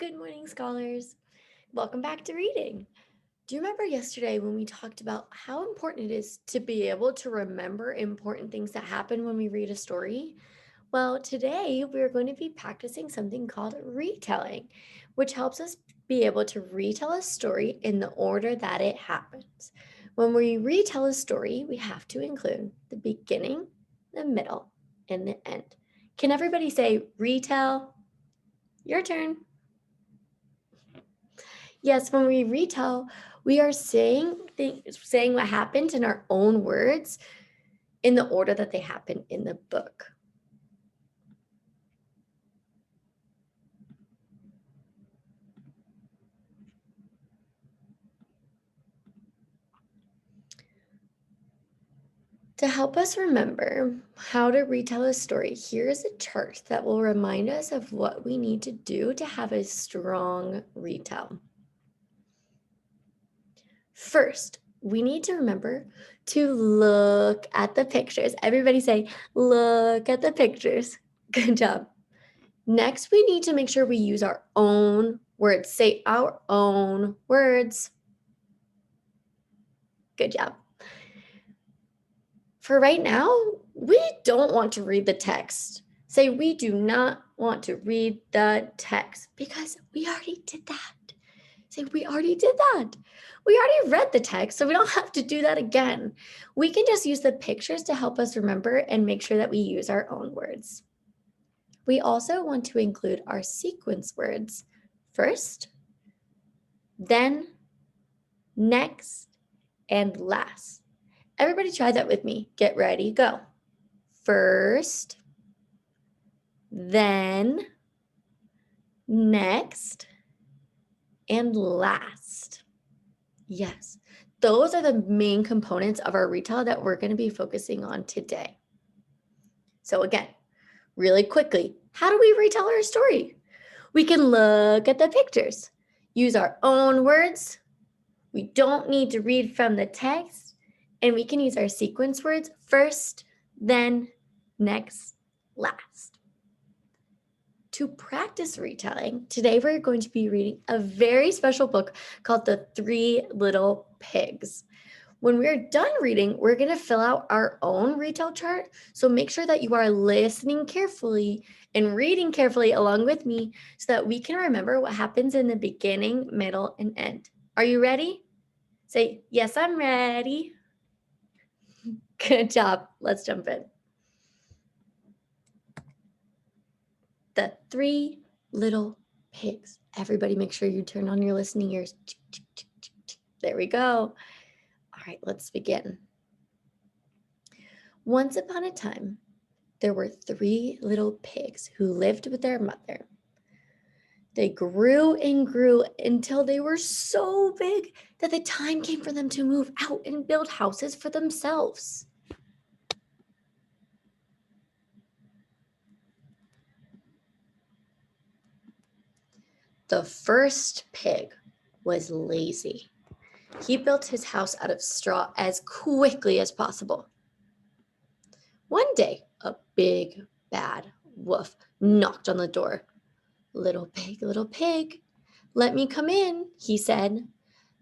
Good morning, scholars. Welcome back to reading. Do you remember yesterday when we talked about how important it is to be able to remember important things that happen when we read a story? Well, today we're going to be practicing something called retelling, which helps us be able to retell a story in the order that it happens. When we retell a story, we have to include the beginning, the middle, and the end. Can everybody say retell? Your turn. Yes, when we retell, we are saying what happened in our own words in the order that they happen in the book. To help us remember how to retell a story, here is a chart that will remind us of what we need to do to have a strong retell. First, we need to remember to look at the pictures. Everybody say, look at the pictures. Good job. Next, we need to make sure we use our own words. Say our own words. Good job. For right now, we don't want to read the text. Say we do not want to read the text because we already did that. Say we already did that. We already read the text, so we don't have to do that again. We can just use the pictures to help us remember and make sure that we use our own words. We also want to include our sequence words first, then, next, and last. Everybody try that with me. Get ready, go. First, then, next, and last. Yes, those are the main components of our retell that we're going to be focusing on today. So again, really quickly, how do we retell our story? We can look at the pictures, use our own words. We don't need to read from the text, and we can use our sequence words first, then, next, last. To practice retelling, today we're going to be reading a very special book called The Three Little Pigs. When we're done reading, we're going to fill out our own retell chart. So make sure that you are listening carefully and reading carefully along with me so that we can remember what happens in the beginning, middle, and end. Are you ready? Say, yes, I'm ready. Good job. Let's jump in. The Three Little Pigs. Everybody make sure you turn on your listening ears. There we go. All right, let's begin. Once upon a time, there were three little pigs who lived with their mother. They grew and grew until they were so big that the time came for them to move out and build houses for themselves. The first pig was lazy. He built his house out of straw as quickly as possible. One day, a big, bad wolf knocked on the door. Little pig, let me come in, he said.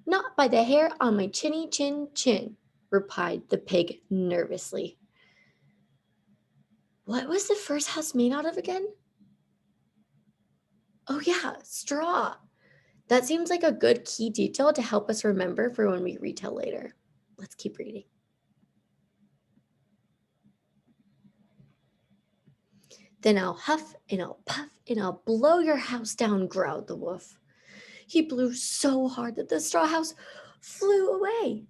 Not by the hair on my chinny chin, replied the pig nervously. What was the first house made out of again? Oh yeah, straw. That seems like a good key detail to help us remember for when we retell later. Let's keep reading. Then I'll huff and I'll puff and I'll blow your house down, growled the wolf. He blew so hard that the straw house flew away.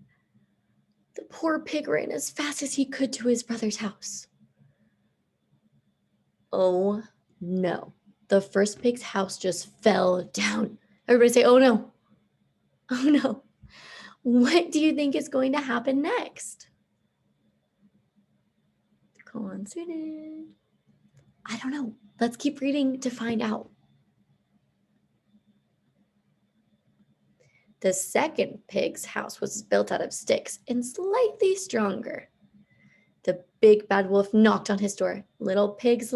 The poor pig ran as fast as he could to his brother's house. Oh no, the first pig's house just fell down. Everybody say, oh no, oh no. What do you think is going to happen next? Come on, student. I don't know. Let's keep reading to find out. The second pig's house was built out of sticks and slightly stronger. The big bad wolf knocked on his door. Little pigs,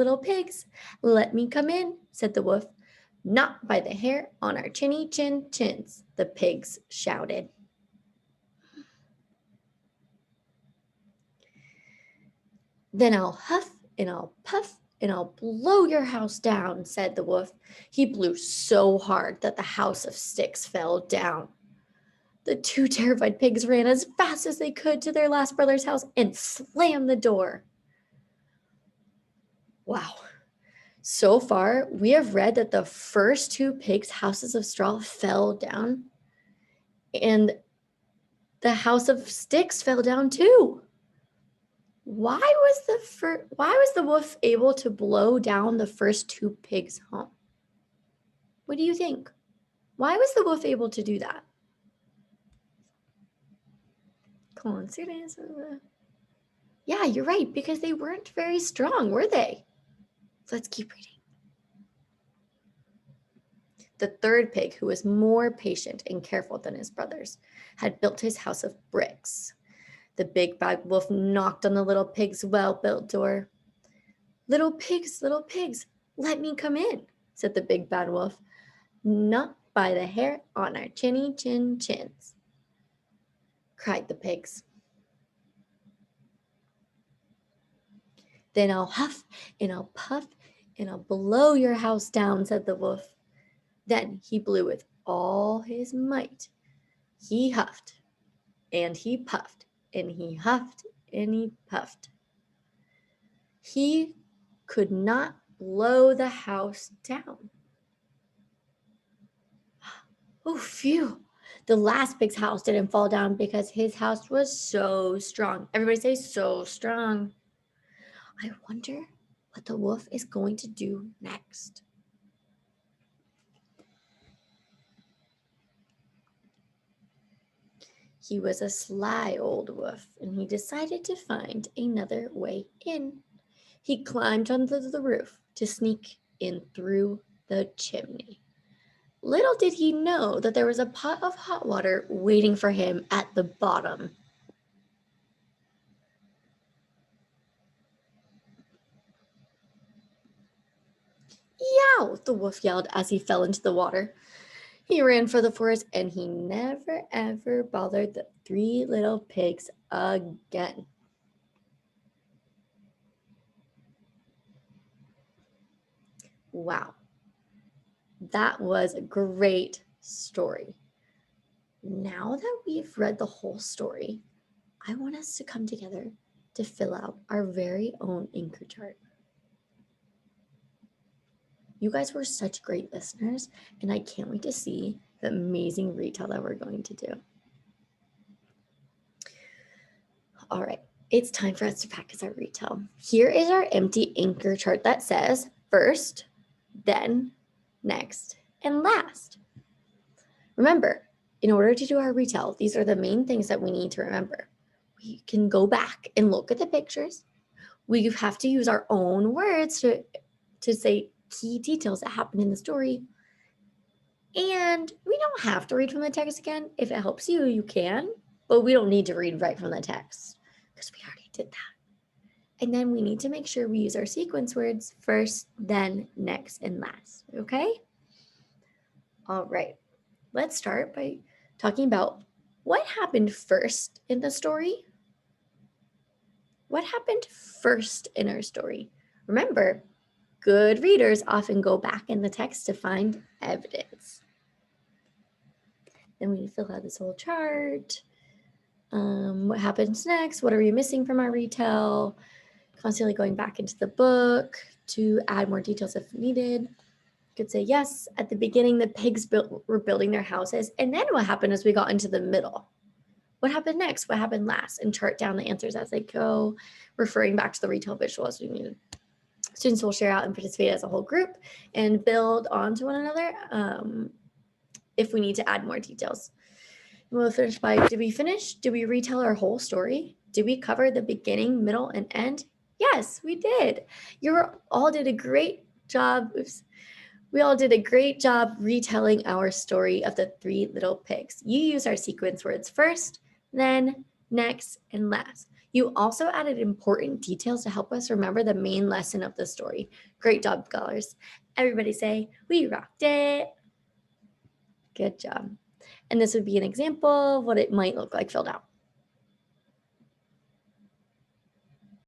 let me come in, said the wolf. Not by the hair on our chinny chin chins, the pigs shouted. Then I'll huff and I'll puff and I'll blow your house down, said the wolf. He blew so hard that the house of sticks fell down. The two terrified pigs ran as fast as they could to their last brother's house and slammed the door. Wow. So far, we have read that the first two pigs' houses of straw fell down, and the house of sticks fell down too. Why was the wolf able to blow down the first two pigs' home? What do you think? Why was the wolf able to do that? Coincidence? Yeah, you're right, because they weren't very strong, were they? So let's keep reading. The third pig, who was more patient and careful than his brothers, had built his house of bricks. The big bad wolf knocked on the little pig's well-built door. Little pigs, let me come in, said the big bad wolf. Not by the hair on our chinny chin chins, cried the pigs. Then I'll huff and I'll puff and I'll blow your house down, said the wolf. Then he blew with all his might. He huffed and he puffed and he huffed and he puffed. He could not blow the house down. Oh, phew. The last pig's house didn't fall down because his house was so strong. Everybody say so strong. I wonder what the wolf is going to do next. He was a sly old wolf, and he decided to find another way in. He climbed onto the roof to sneak in through the chimney. Little did he know that there was a pot of hot water waiting for him at the bottom. Yow! The wolf yelled as he fell into the water. He ran for the forest, and he never ever bothered the three little pigs again. Wow. That was a great story. Now that we've read the whole story, I want us to come together to fill out our very own anchor chart. You guys were such great listeners, and I can't wait to see the amazing retell that we're going to do. All right, it's time for us to practice our retell. Here is our empty anchor chart that says first, then, next, and last. Remember, in order to do our retell, these are the main things that we need to remember. We can go back and look at the pictures. We have to use our own words to say key details that happen in the story. And we don't have to read from the text again. If it helps you, you can, but we don't need to read right from the text because we already did that. And then we need to make sure we use our sequence words first, then, next, and last, okay? All right, let's start by talking about what happened first in the story. What happened first in our story? Remember, good readers often go back in the text to find evidence. Then we fill out this whole chart. What happens next? What are we missing from our retell? Constantly going back into the book to add more details if needed. You could say, yes, at the beginning, the pigs were building their houses. And then what happened as we got into the middle? What happened next? What happened last? And chart down the answers as they go, referring back to the retell visual as we needed. Students will share out and participate as a whole group and build onto one another if we need to add more details. We'll finish by, did we finish? Did we retell our whole story? Did we cover the beginning, middle, and end? Yes, we did. You all did a great job. We all did a great job retelling our story of the three little pigs. You used our sequence words first, then, next, and last. You also added important details to help us remember the main lesson of the story. Great job, scholars. Everybody say, we rocked it. Good job. And this would be an example of what it might look like filled out.